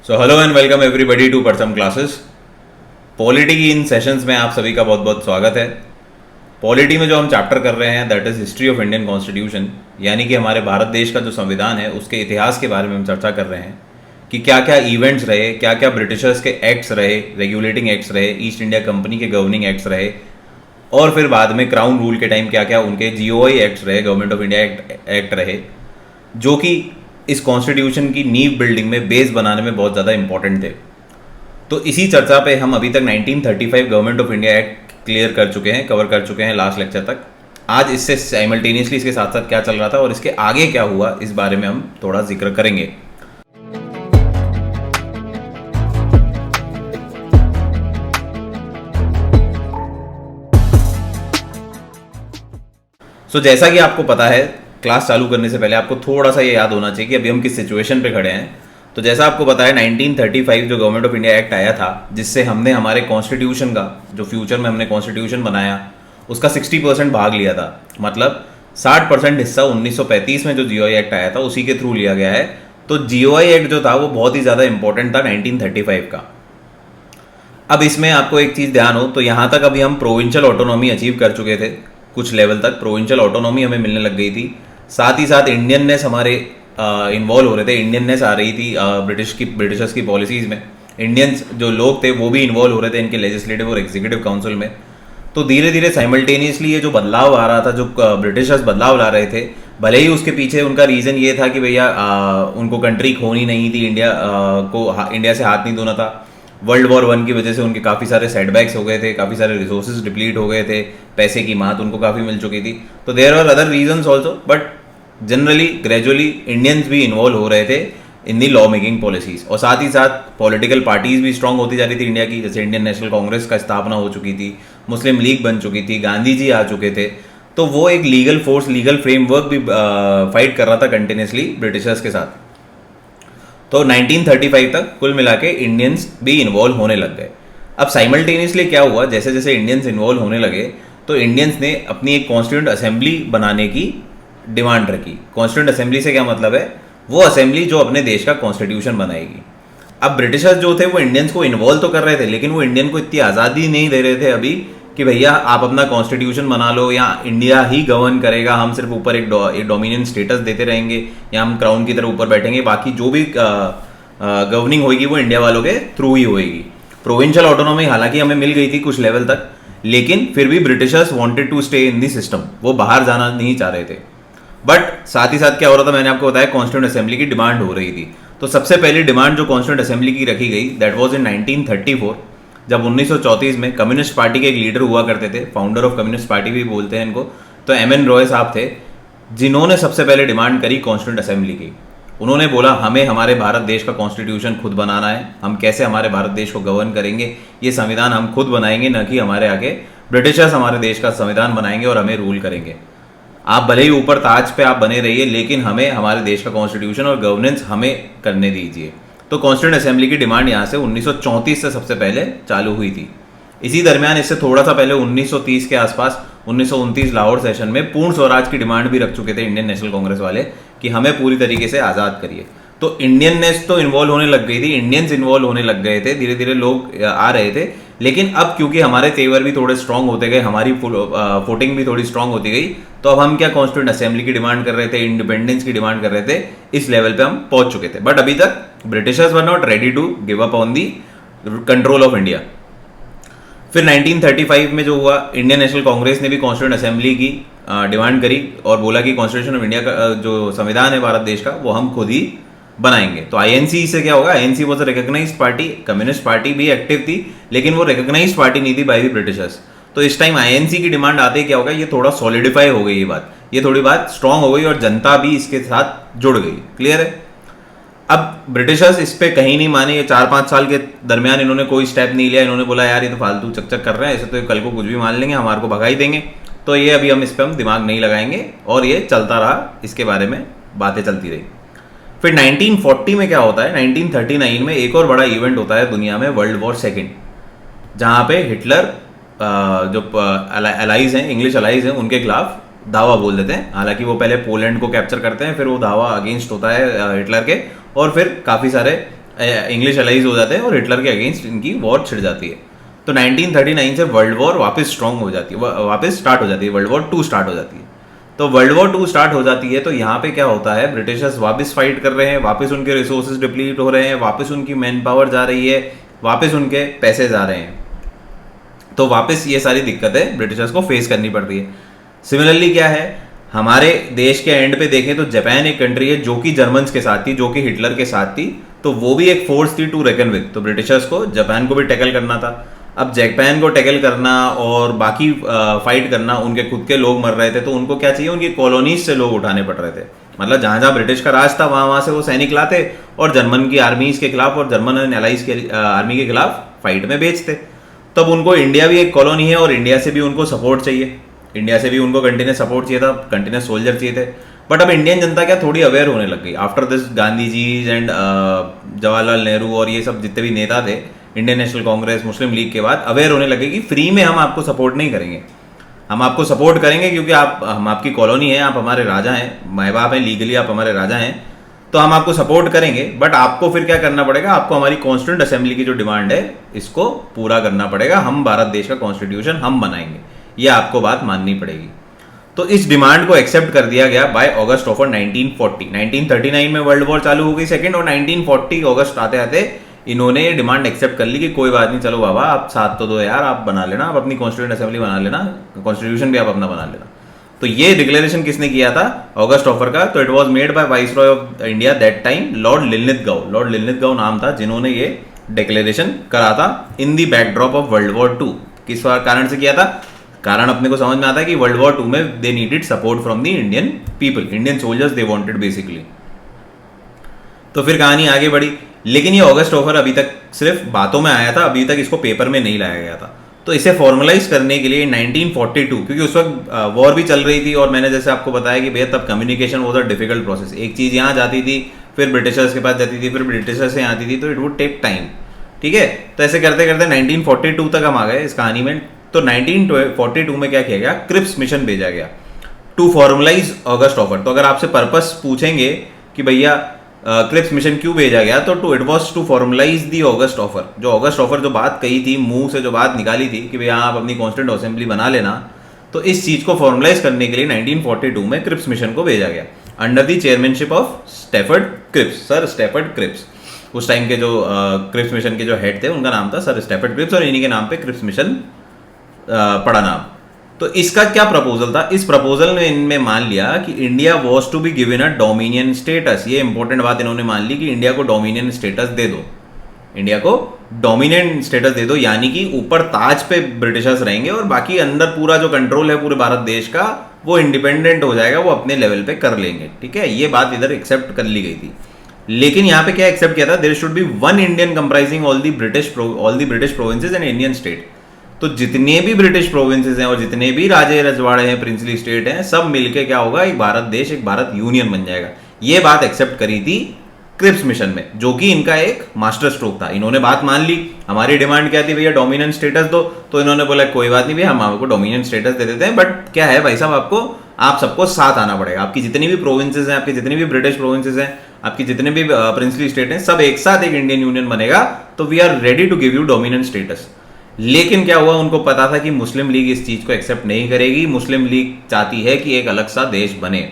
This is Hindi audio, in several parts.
So hello and welcome everybody to परसम क्लासेस। पॉलिटी की इन सेशंस में आप सभी का बहुत बहुत स्वागत है। पॉलिटी में जो हम चैप्टर कर रहे हैं that is history of Indian constitution, यानी कि हमारे भारत देश का जो संविधान है उसके इतिहास के बारे में हम चर्चा कर रहे हैं कि क्या क्या इवेंट्स रहे, क्या क्या ब्रिटिशर्स के एक्ट्स रहे, रेगुलेटिंग एक्ट्स रहे, ईस्ट इंडिया कंपनी के गवर्निंग एक्ट्स रहे, और फिर बाद में क्राउन रूल के टाइम क्या क्या उनके जीओआई एक्ट्स रहे, गवर्नमेंट ऑफ इंडिया एक्ट रहे, जो कि इस कॉन्स्टिट्यूशन की नींव बिल्डिंग में बेस बनाने में बहुत ज़्यादा इंपॉर्टेंट थे। तो इसी चर्चा पे हम अभी तक 1935 government of India act clear कर चुके हैं, कवर कर चुके हैं लास्ट लेक्चर तक। आज इससे साइमल्टेनियसली इसके साथ साथ क्या चल रहा था और इसके आगे क्या हुआ इस बारे में हम थोड़ा जिक्र करेंगे। जैसा कि आपको पता है, क्लास चालू करने से पहले आपको थोड़ा सा ये याद होना चाहिए कि अभी हम किस सिचुएशन पे खड़े हैं। तो जैसा आपको पता है 1935 जो गवर्नमेंट ऑफ इंडिया एक्ट आया था, जिससे हमने हमारे कॉन्स्टिट्यूशन का जो फ्यूचर में हमने कॉन्स्टिट्यूशन बनाया उसका 60% भाग लिया था। मतलब 60% हिस्सा 1935 में जो जीओआई एक्ट आया था उसी के थ्रू लिया गया है। तो जीओआई एक्ट जो था वो बहुत ही ज़्यादा इंपॉर्टेंट था 1935 का। अब इसमें आपको एक चीज़ ध्यान हो तो यहाँ तक अभी हम प्रोविंशियल ऑटोनॉमी अचीव कर चुके थे, कुछ लेवल तक प्रोविंशियल ऑटोनॉमी हमें मिलने लग गई थी। साथ ही साथ इंडियननेस हमारे इन्वॉल्व हो रहे थे, इंडियननेस आ रही थी ब्रिटिशर्स की पॉलिसीज़ में। इंडियंस जो लोग थे वो भी इन्वॉल्व हो रहे थे इनके लेजिस्लेटिव और एग्जीक्यूटिव काउंसिल में। तो धीरे धीरे साइमल्टेनियसली ये जो बदलाव आ रहा था, जो ब्रिटिशर्स बदलाव ला रहे थे, भले ही उसके पीछे उनका रीज़न ये था कि भैया उनको कंट्री खोनी नहीं थी, इंडिया से हाथ नहीं धोना था। वर्ल्ड वॉर 1 की वजह से उनके काफ़ी सारे सेटबैक्स हो गए थे, काफ़ी सारे रिसोर्सेज डिप्लीट हो गए थे, पैसे की मात उनको काफ़ी मिल चुकी थी। तो there are other reasons also, but generally gradually Indians भी इन्वॉल्व हो रहे थे in the law making policies. और साथ ही साथ पॉलिटिकल पार्टीज भी स्ट्रांग होती जा रही थी इंडिया की, जैसे इंडियन नेशनल कांग्रेस का स्थापना हो चुकी थी, मुस्लिम लीग बन चुकी थी, गांधी जी आ चुके थे। तो वो एक लीगल फोर्स, लीगल फ्रेमवर्क भी फाइट कर रहा था कंटिन्यूसली ब्रिटिशर्स के साथ। तो 1935 तक कुल मिला के इंडियंस भी इन्वॉल्व होने लग गए। अब साइमल्टेनियसली क्या हुआ, जैसे जैसे इंडियंस इन्वॉल्व होने लगे तो इंडियंस ने अपनी एक कॉन्स्टिट्यूंट असेंबली बनाने की डिमांड रखी। कॉन्स्टिट्यूंट असेंबली से क्या मतलब है, वो असेंबली जो अपने देश का कॉन्स्टिट्यूशन बनाएगी। अब ब्रिटिशर्स जो थे वो इंडियंस को इन्वॉल्व तो कर रहे थे, लेकिन वो इंडियन को इतनी आज़ादी नहीं दे रहे थे अभी कि भैया आप अपना कॉन्स्टिट्यूशन बना लो या इंडिया ही गवर्न करेगा, हम सिर्फ ऊपर एक डोमिनियन स्टेटस देते रहेंगे या हम क्राउन की तरह ऊपर बैठेंगे, बाकी जो भी गवर्निंग होगी वो इंडिया वालों के थ्रू ही होएगी। प्रोविंशियल ऑटोनॉमी हालांकि हमें मिल गई थी कुछ लेवल तक, लेकिन फिर भी Britishers wanted to stay in the system, वो बाहर जाना नहीं चाह रहे थे। बट साथ ही साथ क्या हो रहा था, मैंने आपको बताया कॉन्स्टिट्यूंट असेंबली की डिमांड हो रही थी। तो सबसे पहली डिमांड जो कॉन्स्टिट्यूंट असेंबली की रखी गई दैट वाज इन 1934, जब 1934 में कम्युनिस्ट पार्टी के एक लीडर हुआ करते थे, फाउंडर ऑफ कम्युनिस्ट पार्टी भी बोलते हैं इनको, तो एम.एन. रॉय साहब थे जिन्होंने सबसे पहले डिमांड करी कॉन्स्टिट्यूंट असेंबली की। उन्होंने बोला हमें हमारे भारत देश का कॉन्स्टिट्यूशन खुद बनाना है, हम कैसे हमारे भारत देश को गवर्न करेंगे, ये संविधान हम खुद बनाएंगे, न कि हमारे आगे ब्रिटिशर्स हमारे देश का संविधान बनाएंगे और हमें रूल करेंगे। आप भले ही ऊपर ताज पे आप बने रहिए, लेकिन हमें हमारे देश का कॉन्स्टिट्यूशन और गवर्नेंस हमें करने दीजिए। तो कॉन्स्टिट्यूंट असेंबली की डिमांड यहाँ से 1934 से सबसे पहले चालू हुई थी। इसी दरमियान इससे थोड़ा सा पहले 1930 के आसपास 1929 लाहौर सेशन में पूर्ण स्वराज की डिमांड भी रख चुके थे इंडियन नेशनल कांग्रेस वाले कि हमें पूरी तरीके से आज़ाद करिए। तो इंडियननेस तो इन्वॉल्व होने लग गई थी, इंडियंस इन्वॉल्व होने लग गए थे, धीरे धीरे लोग आ रहे थे। लेकिन अब क्योंकि हमारे तेवर भी थोड़े स्ट्रांग होते गए, हमारी वोटिंग भी थोड़ी स्ट्रांग होती गई, तो अब हम क्या कॉन्स्टिट्यूंट असेंबली की डिमांड कर रहे थे, इंडिपेंडेंस की डिमांड कर रहे थे, इस लेवल पे हम पहुंच चुके थे। बट अभी तक Britishers were not ready to give up on the control of India. फिर 1935 में जो हुआ, इंडियन नेशनल कांग्रेस ने भी कॉन्स्टिट्यूंट असेंबली की डिमांड करी और बोला कि कॉन्स्टिट्यूशन ऑफ इंडिया का जो संविधान है भारत देश का वो हम खुद ही बनाएंगे। तो आईएनसी से क्या होगा, INC was recognized party, communist party भी एक्टिव थी, लेकिन वो रिकॉग्नाइज्ड पार्टी नहीं थी बाय द ब्रिटिशर्स। तो इस टाइम आईएनसी की डिमांड आते ही क्या होगा, ये थोड़ा सॉलिडिफाई हो गई, ये थोड़ी बात स्ट्रांग हो गई और जनता भी इसके साथ जुड़ गई। क्लियर है। अब ब्रिटिशर्स इस पे कहीं नहीं माने, ये 4-5 साल के दरमियान इन्होंने कोई स्टेप नहीं लिया। इन्होंने बोला यार ये तो फालतू चकचक कर रहे हैं, ऐसे तो कल को कुछ भी मान लेंगे, हमारे को भगा ही देंगे, तो ये अभी हम इस पर हम दिमाग नहीं लगाएंगे, और ये चलता रहा, इसके बारे में बातें चलती रही। फिर 1940 में क्या होता है, 1939 में एक और बड़ा इवेंट होता है दुनिया में, वर्ल्ड वॉर सेकेंड, जहाँ पे हिटलर जो अलाइज हैं, इंग्लिश अलाइज हैं, उनके खिलाफ दावा बोल देते हैं। हालांकि वो पहले पोलैंड को कैप्चर करते हैं, फिर वो दावा अगेंस्ट होता है हिटलर के, और फिर काफ़ी सारे इंग्लिश अलाइज हो जाते हैं और हिटलर के अगेंस्ट इनकी वॉर छिड़ जाती है। तो 1939 से वर्ल्ड वॉर वापस स्ट्रांग हो जाती है, वापस स्टार्ट हो जाती है, वर्ल्ड वॉर 2 स्टार्ट हो जाती है। तो वर्ल्ड वॉर 2 स्टार्ट हो जाती है तो यहाँ पे क्या होता है, ब्रिटिशर्स वापस फाइट कर रहे हैं, वापस उनके रिसोर्सेज डिप्लीट हो रहे हैं, वापस उनकी मैन पावर जा रही है, वापस उनके पैसे जा रहे हैं। तो वापस ये सारी दिक्कतें ब्रिटिशर्स को फेस करनी पड़ रही है। सिमिलरली क्या है, हमारे देश के एंड पे देखें तो जापान एक कंट्री है जो कि जर्मन्स के साथ थी, जो कि हिटलर के साथ थी, तो वो भी एक फोर्स थी टू रेकन विद। तो ब्रिटिशर्स को जापान को भी टैकल करना था। अब जापान को टैकल करना और बाकी फाइट करना, उनके खुद के लोग मर रहे थे, तो उनको क्या चाहिए, उनकी कॉलोनीज से लोग उठाने पड़ रहे थे। मतलब जहां जहां ब्रिटिश का राज था वहां से वो सैनिक लाते और जर्मन की आर्मीज के खिलाफ और जर्मन एंड एलाइज के आर्मी के खिलाफ फाइट में बेचते। तब उनको इंडिया भी एक कॉलोनी है और इंडिया से भी उनको सपोर्ट चाहिए, इंडिया से भी उनको कंटिन्यूस सपोर्ट चाहिए था, कंटिन्यूस सोल्जर चाहिए थे। बट अब इंडियन जनता क्या थोड़ी अवेयर होने लग गई after this Gandhi ji and Jawaharlal Nehru और ये सब जितने भी नेता थे, Indian National Congress, Muslim League के बाद अवेयर होने लगे कि फ्री में हम आपको सपोर्ट नहीं करेंगे, हम आपको सपोर्ट करेंगे क्योंकि हम आपकी कॉलोनी है, आप हमारे राजा हैं, माए बाप हैं, लीगली आप हमारे राजा हैं, तो हम आपको सपोर्ट करेंगे। बट आपको फिर क्या करना पड़ेगा, आपको हमारी कॉन्स्टिट्यूंट असेंबली की जो डिमांड है इसको पूरा करना पड़ेगा, हम भारत देश का कॉन्स्टिट्यूशन हम बनाएंगे, ये आपको बात माननी पड़ेगी। तो इस डिमांड को एक्सेप्ट कर दिया गया बाय अगस्त ऑफ 1940। 1939 में वर्ल्ड वॉर चालू हो गई सेकेंड, और 1940 अगस्त आते आते इन्होंने ये डिमांड एक्सेप्ट कर ली कि कोई बात नहीं, चलो बाबा आप साथ तो दो यार, आप बना लेना, आप अपनी कॉन्स्टिट्यूंट असेंबली बना लेना, कॉन्स्टिट्यूशन भी आप अपना बना लेना। तो ये डिक्लेरेशन किसने किया था, अगस्त ऑफर का? तो it was made by viceroy of India that time, Lord Linlithgow. Lord Linlithgow नाम था जिन्होंने ये डिक्लेरेशन करा था इन दी बैकड्रॉप ऑफ वर्ल्ड वॉर 2। किस कारण से किया था? कारण अपने को समझ में आता है कि वर्ल्ड वॉर 2 में they needed support from the Indian people, Indian soldiers they wanted basically. तो फिर कहानी आगे बढ़ी, लेकिन ये अगस्त ऑफर अभी तक सिर्फ बातों में आया था, अभी तक इसको पेपर में नहीं लाया गया था। तो इसे फॉर्मलाइज करने के लिए 1942, क्योंकि उस वक्त वॉर भी चल रही थी और मैंने जैसे आपको बताया कि भैया तब communication was a difficult process, एक चीज़ यहाँ जाती थी फिर ब्रिटिशर्स के पास जाती थी, फिर ब्रिटिशर्स से आती थी, तो इट वुड टेक टाइम। ठीक है, तो ऐसे करते करते 1942 तक हम आ गए इस कहानी में। तो 1942 में क्या किया गया, क्रिप्स मिशन भेजा गया टू फॉर्मलाइज अगस्त ऑफर। तो अगर आपसे पर्पस पूछेंगे कि भैया क्रिप्स मिशन क्यों भेजा गया, तो it was to formalize the August offer. जो अगस्त ऑफर जो बात कही थी, मुंह से जो बात निकाली थी कि भैया आप अपनी कॉन्स्टिट्यूंट असेंबली बना लेना, तो इस चीज को फॉर्मलाइज करने के लिए 1942 में क्रिप्स मिशन को भेजा गया under the chairmanship of Stafford Cripps, Sir Stafford Cripps. उस टाइम के जो क्रिप्स मिशन के जो हेड थे उनका नाम था सर स्टैफर्ड क्रिप्स, और इन्हीं के नाम पे क्रिप्स मिशन पड़ा नाम। तो इसका क्या प्रपोजल था, इस प्रपोजल में इनमें मान लिया कि India was to be given a dominion status. ये इंपॉर्टेंट बात इन्होंने मान ली कि इंडिया को डोमिनियन स्टेटस दे दो, इंडिया को डोमिनेंट स्टेटस दे दो, यानी कि ऊपर ताज पे ब्रिटिशर्स रहेंगे और बाकी अंदर पूरा जो कंट्रोल है पूरे भारत देश का वो इंडिपेंडेंट हो जाएगा, वो अपने लेवल पे कर लेंगे। ठीक है, ये बात इधर एक्सेप्ट कर ली गई थी। लेकिन यहाँ पे क्या एक्सेप्ट किया था, there should be one Indian comprising all the British provinces and Indian state. तो जितने भी ब्रिटिश प्रोविंसेस हैं और जितने भी राजे रजवाड़े हैं, प्रिंसली स्टेट हैं, सब मिलके क्या होगा, एक भारत देश, एक भारत यूनियन बन जाएगा। ये बात एक्सेप्ट करी थी क्रिप्स मिशन में, जो कि इनका एक मास्टर स्ट्रोक था। इन्होंने बात मान ली, हमारी डिमांड क्या थी, भैया डोमिनेंट स्टेटस दो, तो इन्होंने बोला कोई बात नहीं भैया, हम आपको डोमिनेंट स्टेटस दे देते हैं, बट क्या है भाई साहब, आपको आप सबको साथ आना पड़ेगा। आपकी जितनी भी प्रोविंसेस हैं, आपकी जितनी भी ब्रिटिश प्रोविंसेस हैं, आपकी जितने भी प्रिंसली स्टेट हैं, सब एक साथ एक इंडियन यूनियन बनेगा, तो we are ready to give you dominant status. लेकिन क्या हुआ, उनको पता था कि मुस्लिम लीग इस चीज को एक्सेप्ट नहीं करेगी। मुस्लिम लीग चाहती है कि एक अलग सा देश बने।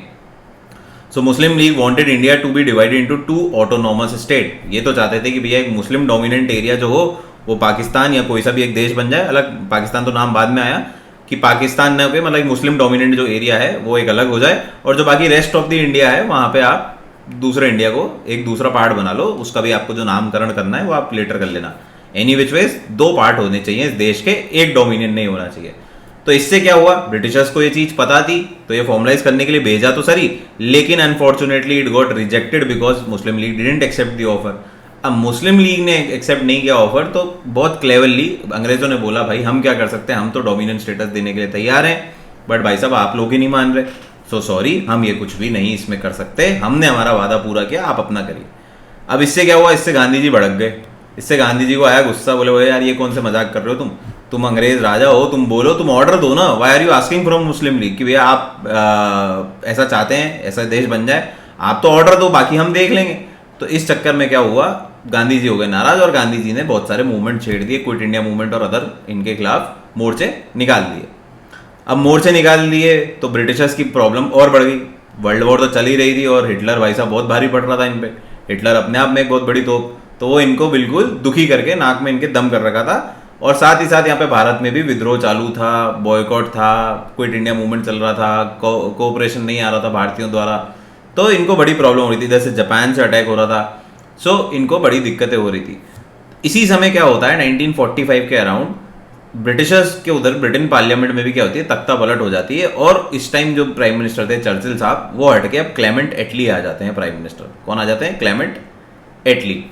So Muslim League wanted India to be divided into 2 autonomous state. ये तो चाहते थे कि भैया एक मुस्लिम डोमिनेंट एरिया जो हो वो पाकिस्तान या कोई सा भी एक देश बन जाए अलग। पाकिस्तान तो नाम बाद में आया, कि पाकिस्तान न हो, मतलब मुस्लिम डोमिनेंट जो एरिया है वो एक अलग हो जाए, और जो बाकी रेस्ट ऑफ द इंडिया है वहां पे आप दूसरे इंडिया को एक दूसरा पार्ट बना लो, उसका भी आपको जो नामकरण करना है वो आप लेटर कर लेना। एनी विच वेज 2 पार्ट होने चाहिए इस देश के, एक डोमिनियन नहीं होना चाहिए। तो इससे क्या हुआ, ब्रिटिशर्स को ये चीज पता थी, तो ये फॉर्मलाइज करने के लिए भेजा तो सही, लेकिन unfortunately it got rejected because Muslim League didn't accept the offer. अब मुस्लिम लीग ने एक्सेप्ट नहीं किया ऑफर, तो बहुत क्लेवरली अंग्रेजों ने बोला भाई हम क्या कर सकते हैं, हम तो डोमिनेंट स्टेटस देने के लिए तैयार हैं, बट भाई साहब आप लोग ही नहीं मान रहे, सो सॉरी हम ये कुछ भी नहीं इसमें कर सकते, हमने हमारा वादा पूरा किया, आप अपना करिए। अब इससे क्या हुआ, इससे गांधी जी भड़क गए, इससे गांधी जी को आया गुस्सा, बोले यार ये कौन से मजाक कर रहे हो तुम अंग्रेज राजा हो, तुम बोलो, तुम ऑर्डर दो ना, why are you asking from Muslim League कि भैया आप ऐसा चाहते हैं, ऐसा देश बन जाए, आप तो ऑर्डर दो, बाकी हम देख लेंगे। तो इस चक्कर में क्या हुआ, गांधी जी हो गए नाराज और गांधी जी ने बहुत सारे मूवमेंट छेड़ दिए, क्विट इंडिया मूवमेंट और अदर इनके खिलाफ मोर्चे निकाल दिए। अब मोर्चे निकाल दिए तो ब्रिटिशर्स की प्रॉब्लम और बढ़ गई। वर्ल्ड वॉर तो चल ही रही थी और हिटलर भाई साहब बहुत भारी पड़ रहा था इन पे। हिटलर अपने आप में एक बहुत बड़ी तोप, तो वो इनको बिल्कुल दुखी करके नाक में इनके दम कर रखा था। और साथ ही साथ यहाँ पे भारत में भी विद्रोह चालू था, बॉयकॉट था, क्विट इंडिया मूवमेंट चल रहा था, कोऑपरेशन नहीं आ रहा था भारतीयों द्वारा, तो इनको बड़ी प्रॉब्लम हो रही थी। जैसे जापान से अटैक हो रहा था, सो इनको बड़ी दिक्कतें हो रही थी। इसी समय क्या होता है 1945 के अराउंड ब्रिटिशर्स के उधर ब्रिटेन पार्लियामेंट में भी क्या होती है, तख्ता पलट हो जाती है। और इस टाइम जो प्राइम मिनिस्टर थे चर्चिल साहब, वो हट के अब क्लेमेंट एटली आ जाते हैं प्राइम मिनिस्टर। कौन आ जाते हैं? क्लेमेंट एटली।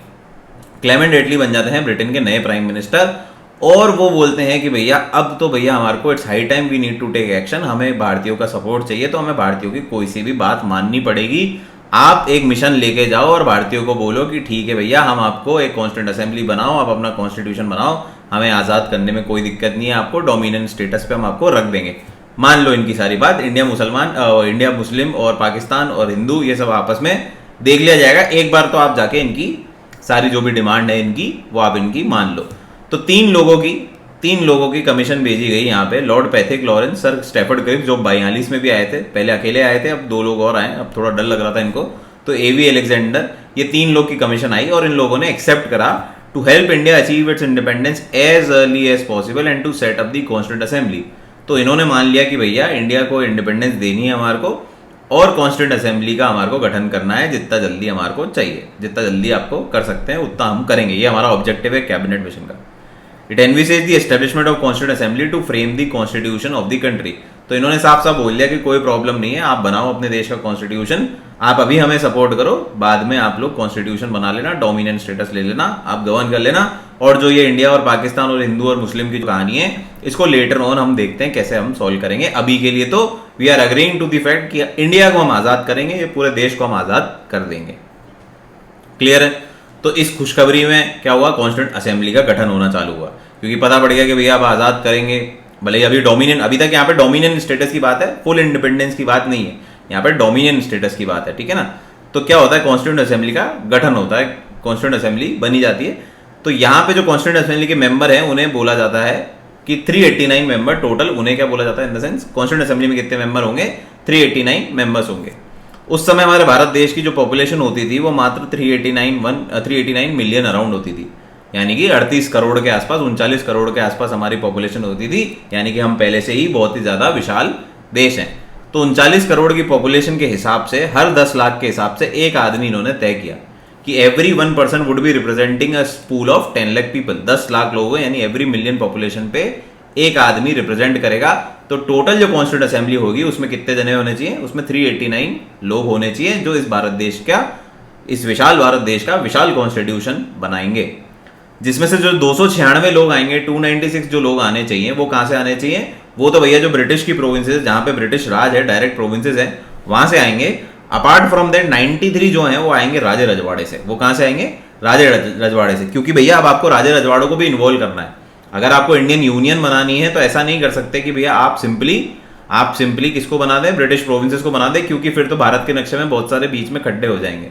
क्लेमेंट एटली बन जाते हैं ब्रिटेन के नए प्राइम मिनिस्टर। और वो बोलते हैं कि भैया अब तो भैया हमारे को it's high time we need to take action, हमें भारतीयों का सपोर्ट चाहिए, तो हमें भारतीयों की कोई सी भी बात माननी पड़ेगी। आप एक मिशन लेके जाओ और भारतीयों को बोलो कि ठीक है भैया, हम आपको एक कॉन्स्टिट्यूंट असेंबली बनाओ, आप अपना कॉन्स्टिट्यूशन बनाओ, हमें आज़ाद करने में कोई दिक्कत नहीं है, आपको डोमिनेंट स्टेटस पे हम आपको रख देंगे। मान लो इनकी सारी बात, इंडिया मुस्लिम और पाकिस्तान और हिंदू ये सब आपस में देख लिया जाएगा। एक बार तो आप जाके इनकी सारी जो भी डिमांड है इनकी, वो आप इनकी मान लो। तो तीन लोगों की कमीशन भेजी गई यहाँ पे, Lord Pethick Lawrence, Sir Stafford Cripps जो 42 में भी आए थे, पहले अकेले आए थे, अब 2 लोग और आए, अब थोड़ा डर लग रहा था इनको, तो एवी अलेक्जेंडर, ये 3 लोग की कमीशन आई और इन लोगों ने एक्सेप्ट करा to help India achieve its independence as early as possible and to set up the constituent assembly. तो इन्होंने मान लिया कि भैया इंडिया को इंडिपेंडेंस देनी है हमारे को, और कॉन्स्टिट्यूंट असेंबली का हमारे को गठन करना है, जितना जल्दी हमारे को चाहिए, जितना जल्दी आपको कर सकते हैं उतना हम करेंगे, ये हमारा ऑब्जेक्टिव है कैबिनेट मिशन का। It envisages the establishment of constituent assembly to frame the constitution of the country. तो इन्होंने साफ साफ बोल दिया कि कोई प्रॉब्लम नहीं है, आप बनाओ अपने देश का कॉन्स्टिट्यूशन, आप अभी हमें सपोर्ट करो, बाद में आप लोग कॉन्स्टिट्यूशन बना लेना, डोमिनेंट स्टेटस ले लेना, आप गवर्न कर लेना, और जो ये इंडिया और पाकिस्तान और हिंदू और मुस्लिम की जो कहानी है, इसको लेटर ऑन हम देखते हैं कैसे हम सॉल्व करेंगे। अभी के लिए तो we are agreeing to the fact कि इंडिया को हम आजाद करेंगे, ये पूरे देश को हम आजाद कर देंगे। क्लियर है? तो इस खुशखबरी में क्या हुआ, कॉन्स्टिट्यूंट असेंबली का गठन होना चालू हुआ, क्योंकि पता पड़ गया कि भैया अब आजाद करेंगे। भले अभी डोमिनेंट, अभी तक यहाँ पे डोमिनेंट स्टेटस की बात है, फुल इंडिपेंडेंस की बात नहीं है, यहाँ पे डोमिनेंट स्टेटस की बात है, ठीक है ना। तो क्या होता है, कॉन्स्टिट्यूंट असेंबली का गठन होता है, कॉन्स्टिट्यूंट असेंबली बनी जाती है। तो यहाँ पे जो कॉन्स्टिट्यूंट असेंबली के मेंबर हैं उन्हें बोला जाता है कि 389 मेंबर टोटल, उन्हें क्या बोला जाता है, in the sense constituent assembly में कितने मेंबर होंगे, 389 मेंबर्स होंगे। उस समय हमारे भारत देश की जो पॉपुलेशन होती थी वो मात्र 389 मिलियन अराउंड होती थी, यानी कि 38 करोड़ के आसपास, 39 करोड़ के आसपास हमारी पॉपुलेशन होती थी, यानी कि हम पहले से ही बहुत ही ज्यादा विशाल देश हैं। तो 39 करोड़ की पॉपुलेशन के हिसाब से हर 10 लाख के हिसाब से एक आदमी इन्होंने तय किया कि every 1 person would be representing a pool of 10 lakh people. 10 lakh लोग हैं, यानी एवरी मिलियन पॉपुलेशन पे एक आदमी रिप्रेजेंट करेगा। तो टोटल जो कॉन्स्टिट्यूंट असेंबली होगी उसमें कितने जने होने चाहिए, उसमें 389 लोग होने चाहिए, जो इस भारत देश का, इस विशाल भारत देश का विशाल कॉन्स्टिट्यूशन बनाएंगे। जिसमें से जो 296 लोग आएंगे, 296 जो लोग आने चाहिए, वो कहां से आने चाहिए, वो तो भैया जो ब्रिटिश की प्रोविंसेस, जहां पे ब्रिटिश राज है, डायरेक्ट प्रोविंसेस है, वहां से आएंगे। अपार्ट फ्रॉम दैट 93 जो है वो आएंगे राजे रजवाड़े से। वो कहां से आएंगे, राजे रजवाड़े से, क्योंकि भैया अब आपको राजे रजवाड़ों को भी इन्वॉल्व करना है। अगर आपको इंडियन यूनियन बनानी है तो ऐसा नहीं कर सकते कि भैया आप सिंपली किसको बना दें, ब्रिटिश प्रोविंसेस को बना दें, क्योंकि फिर तो भारत के नक्शे में बहुत सारे बीच में खड्डे हो जाएंगे।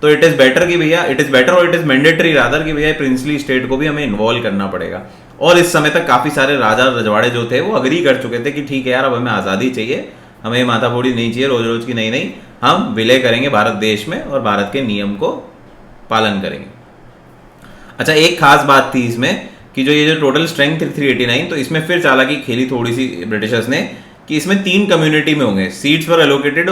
तो इट इज बेटर कि भैया, इट इज बेटर और इट इज मैंडेटरी रादर कि भैया प्रिंसली स्टेट को भी हमें इन्वॉल्व करना पड़ेगा। और इस समय तक काफी सारे राजा रजवाड़े जो थे वो अग्री कर चुके थे कि ठीक है यार, अब हमें आजादी चाहिए, हमें माथाफोड़ी नहीं चाहिए रोज रोज की, नहीं, हम विलय करेंगे भारत देश में और भारत के नियम को पालन करेंगे। अच्छा, एक खास बात थी इसमें कि जो ये जो टोटल स्ट्रेंथ थी 389, तो इसमें फिर चालाकी खेली थोड़ी सी ब्रिटिशर्स ने कि इसमें 3 कम्युनिटी में होंगे। Seats were allocated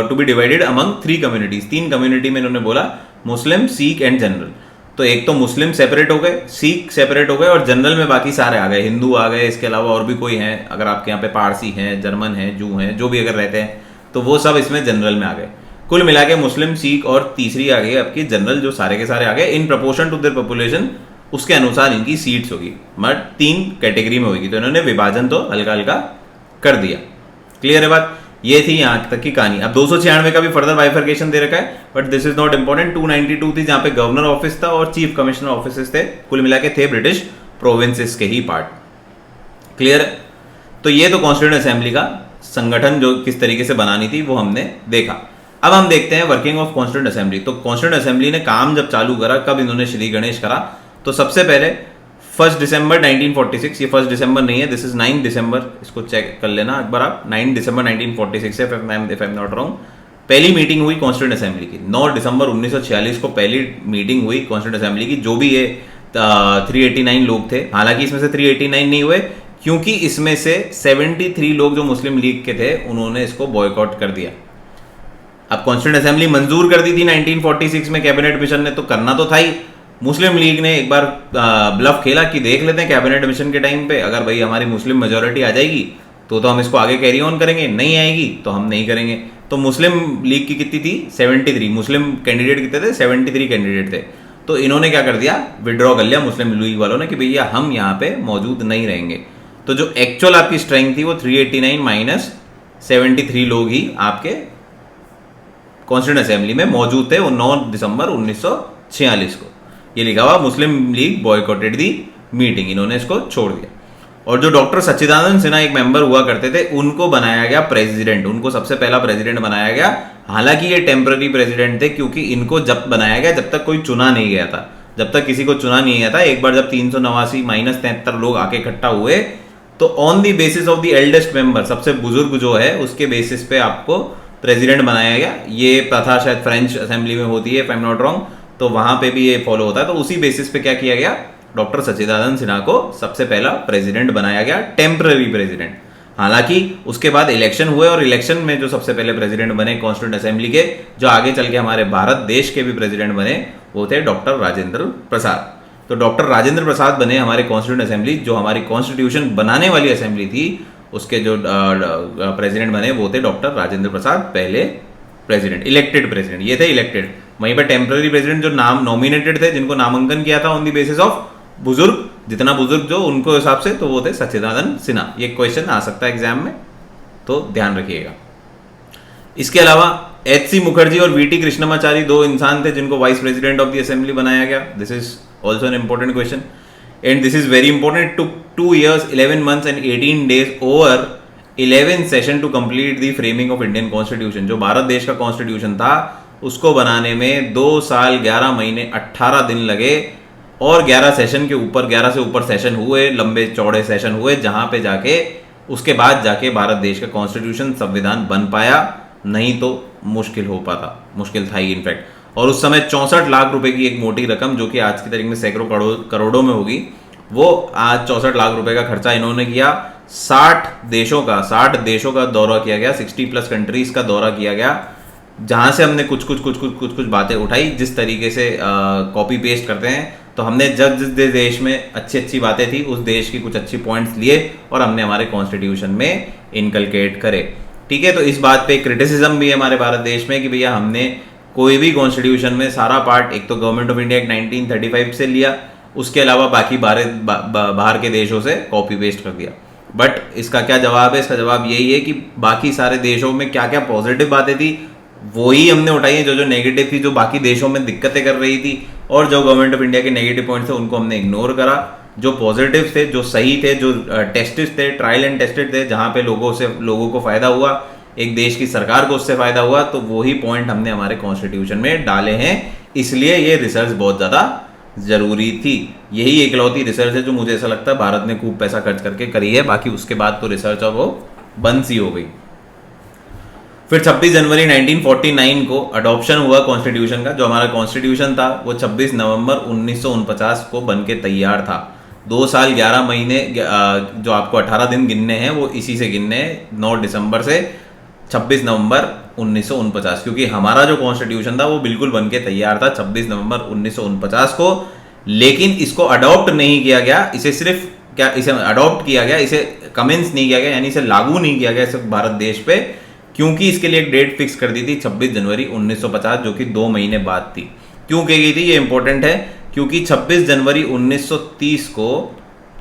to be divided among 3 communities. 3 community में इन्होंने बोला, मुस्लिम, सिख एंड जनरल। तो एक तो मुस्लिम सेपरेट हो गए, सिख सेपरेट हो गए, और जनरल में बाकी सारे आ गए, हिंदू आ गए, इसके अलावा और भी कोई हैं, अगर आपके यहाँ पे पारसी हैं, जर्मन हैं, जू हैं, जो भी अगर रहते हैं तो वो सब इसमें जनरल में आ गए। कुल मिला के मुस्लिम, सिख और तीसरी आ गई आपकी जनरल, जो सारे के सारे आ गए। In proportion to their population, उसके अनुसार इनकी सीट्स होगी, मगर 3 कैटेगरी में होगी। तो इन्होंने विभाजन तो हल्का हल्का कर दिया। क्लियर है बात, ये थी यहाँ तक की कहानी। अब 296 का भी फर्दर बाइफर्केशन दे रखा है, but this is not important. 292 थी जहां पे गवर्नर ऑफिस था और चीफ कमिश्नर ऑफिस थे, कुल मिला के थे ब्रिटिश प्रोविंसेस के ही पार्ट। क्लियर है? तो ये तो कॉन्स्टिट्यूंट असेंबली का संगठन जो किस तरीके से बनानी थी वो हमने देखा। अब हम देखते हैं वर्किंग ऑफ कॉन्स्टिट्यूंट असेंबली। तो कॉन्स्टिट्यूंट असेंबली ने काम जब चालू करा, कब इन्होंने श्री गणेश करा, तो सबसे पहले 1 दिसंबर 1946, ये 1 दिसंबर नहीं है, दिस इज 9 दिसंबर, इसको चेक कर लेना एक बार आप, 9 दिसंबर 1946 है, if I am not wrong, पहली मीटिंग हुई कॉन्स्टिट्यूंट असेंबली की। 9 दिसंबर 1946 को पहली मीटिंग हुई कॉन्स्टिट्यूंट असेंबली की। जो भी ये 389 लोग थे, हालांकि इसमें से 389 नहीं हुए क्योंकि इसमें से 73 लोग जो मुस्लिम लीग के थे उन्होंने इसको बॉयकॉट कर दिया। अब कॉन्स्टिट्यूंट असेंबली मंजूर कर दी थी 1946 में कैबिनेट मिशन ने, तो करना तो था ही। मुस्लिम लीग ने एक बार ब्लफ खेला कि देख लेते हैं कैबिनेट मिशन के टाइम पे, अगर भाई हमारी मुस्लिम मेजोरिटी आ जाएगी तो हम इसको आगे कैरी ऑन करेंगे, नहीं आएगी तो हम नहीं करेंगे। तो मुस्लिम लीग की कितनी थी? 73। मुस्लिम कैंडिडेट कितने थे? 73 कैंडिडेट थे। तो इन्होंने क्या कर दिया, विड्रॉ कर लिया मुस्लिम लीग वालों ने कि भैया हम यहाँ पे मौजूद नहीं रहेंगे। तो जो एक्चुअल आपकी स्ट्रेंथ थी वो 389 माइनस 73 लोग ही आपके कॉन्स्टिट्यूंट असेंबली में मौजूद थे वो 9 दिसंबर 1946 को। ये लिखा हुआ मुस्लिम लीग बॉयकॉटेड दी मीटिंग, इन्होंने इसको छोड़ दिया। और जो डॉक्टर सच्चिदानंद सिन्हा एक मेंबर हुआ करते थे, उनको बनाया गया प्रेसिडेंट, उनको सबसे पहला प्रेसिडेंट बनाया गया। हालांकि ये टेम्पररी प्रेसिडेंट थे क्योंकि इनको जब बनाया गया जब तक कोई चुना नहीं गया था, जब तक किसी को चुना नहीं गया था। एक बार जब 389 माइनस 73 लोग आके इकट्ठा हुए तो on the basis of the eldest member, सबसे बुजुर्ग जो है उसके बेसिस पे आपको प्रेसिडेंट बनाया गया। ये प्रथा शायद फ्रेंच असेंबली में होती है if I am not wrong, तो वहां पे भी ये फॉलो होता है। तो उसी बेसिस पे क्या किया गया, डॉक्टर सच्चिदानंद सिन्हा को सबसे पहला प्रेसिडेंट बनाया गया, टेम्पररी प्रेसिडेंट। हालांकि उसके बाद इलेक्शन हुए और इलेक्शन में जो सबसे पहले प्रेसिडेंट बने कॉन्स्टिट्यूंट असेंबली के, जो आगे चल के हमारे भारत देश के भी प्रेसिडेंट बने, वो थे डॉक्टर राजेंद्र प्रसाद। तो डॉक्टर राजेंद्र प्रसाद बने हमारे कॉन्स्टिट्यूंट असेंबली, जो हमारी कॉन्स्टिट्यूशन बनाने वाली असेंबली थी उसके जो प्रेसिडेंट बने वो थे डॉक्टर राजेंद्र प्रसाद, पहले प्रेसिडेंट, इलेक्टेड प्रेसिडेंट, ये थे इलेक्टेड। वहीं पर टेम्पररी प्रेसिडेंट जो नाम नॉमिनेटेड थे, जिनको नामांकन किया था ऑन द बेसिस ऑफ बुजुर्ग, जितना बुजुर्ग जो उनको हिसाब से, तो वो थे सच्चिदानंद सिन्हा। ये क्वेश्चन आ सकता है एग्जाम में, तो ध्यान रखिएगा। इसके अलावा एच.सी. मुखर्जी और वी.टी. कृष्णमाचारी दो इंसान थे जिनको vice president of the assembly बनाया गया। This is also an important question and this is very important. To 2 years 11 months and 18 days over 11 session to complete the framing of Indian constitution. जो भारत देश का कॉन्स्टिट्यूशन था उसको बनाने में 2 साल 11 महीने 18 दिन लगे और 11 सेशन के ऊपर, 11 से ऊपर सेशन हुए, लंबे चौड़े सेशन हुए, जहां पे जाके उसके बाद जाके भारत देश का कॉन्स्टिट्यूशन, संविधान बन पाया, नहीं तो मुश्किल हो पाता, मुश्किल था ही इनफैक्ट। और उस समय 64 लाख रुपए की एक मोटी रकम, जो कि आज की तारीख में सैकड़ों करोड़ों में होगी, वो आज 64 लाख रुपए का खर्चा इन्होंने किया। 60 देशों का दौरा किया गया, 60+ कंट्रीज का दौरा किया गया, जहां से हमने कुछ बातें उठाई। जिस तरीके से कॉपी पेस्ट करते हैं, तो हमने जब जिस देश में अच्छी बातें थी उस देश की कुछ अच्छी पॉइंट्स लिए और हमने हमारे कॉन्स्टिट्यूशन में इनकलकेट करे। ठीक है, तो इस बात पे क्रिटिसिज्म भी है हमारे भारत देश में कि भैया हमने कोई भी कॉन्स्टिट्यूशन में सारा पार्ट, एक तो गवर्नमेंट ऑफ इंडिया एक्ट 1935 से लिया, उसके अलावा बाकी बाहर के देशों से कॉपी पेस्ट कर दिया। बट इसका क्या जवाब है? इसका जवाब यही है कि बाकी सारे देशों में क्या क्या पॉजिटिव बातें थी वही हमने उठाई है, जो नेगेटिव थी, जो बाकी देशों में दिक्कतें कर रही थी, और जो गवर्नमेंट ऑफ इंडिया के नेगेटिव पॉइंट्स थे उनको हमने इग्नोर करा। जो पॉजिटिव थे, जो सही थे, जो टेस्टेड थे, ट्रायल एंड टेस्टेड थे, जहां पे लोगों को फायदा हुआ, एक देश की सरकार को उससे फायदा हुआ, तो वही पॉइंट हमने हमारे कॉन्स्टिट्यूशन में डाले हैं। इसलिए ये रिसर्च बहुत ज्यादा जरूरी थी। यही एकलौती रिसर्च है जो मुझे ऐसा लगता है भारत ने खूब पैसा खर्च करके करी है, बाकी उसके बाद तो रिसर्च अब वो बंद सी हो गई। फिर 26 जनवरी 1949 को अडॉप्शन हुआ कॉन्स्टिट्यूशन का। जो हमारा कॉन्स्टिट्यूशन था वो 26 नवंबर 1949 को बनके तैयार था। 2 साल 11 महीने, जो आपको 18 दिन गिनने हैं वो इसी से गिनने हैं, 9 दिसंबर से 26 नवंबर 1949, क्योंकि हमारा जो कॉन्स्टिट्यूशन था वो बिल्कुल बनके तैयार था 26 नवंबर 1949 को। लेकिन इसको अडॉप्ट नहीं किया गया, इसे अडॉप्ट किया गया, इसे कमेंस नहीं किया गया, यानी इसे लागू नहीं किया गया सिर्फ भारत देश पे, क्योंकि इसके लिए एक डेट फिक्स कर दी थी 26 जनवरी 1950, जो कि 2 महीने बाद थी। क्यों कही गई थी ये इंपॉर्टेंट है, क्योंकि 26 जनवरी 1930 को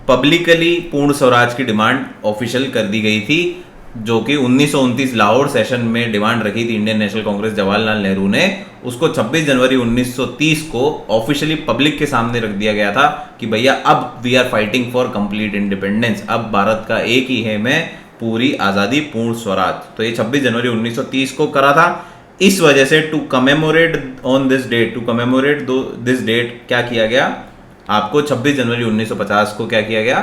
पब्लिकली पूर्ण स्वराज की डिमांड ऑफिशियल कर दी गई थी, जो कि 1929 लाहौर सेशन में डिमांड रखी थी इंडियन नेशनल कांग्रेस जवाहरलाल नेहरू ने। उसको 26 जनवरी 1930 को ऑफिशियली पब्लिक के सामने रख दिया गया था कि भैया अब we are fighting for complete independence, अब भारत का एक ही है मैं, पूरी आज़ादी, पूर्ण स्वराज। तो ये 26 जनवरी 1930 को करा था। इस वजह से to commemorate on this date, to commemorate this date क्या किया गया, आपको 26 जनवरी 1950 को क्या किया गया,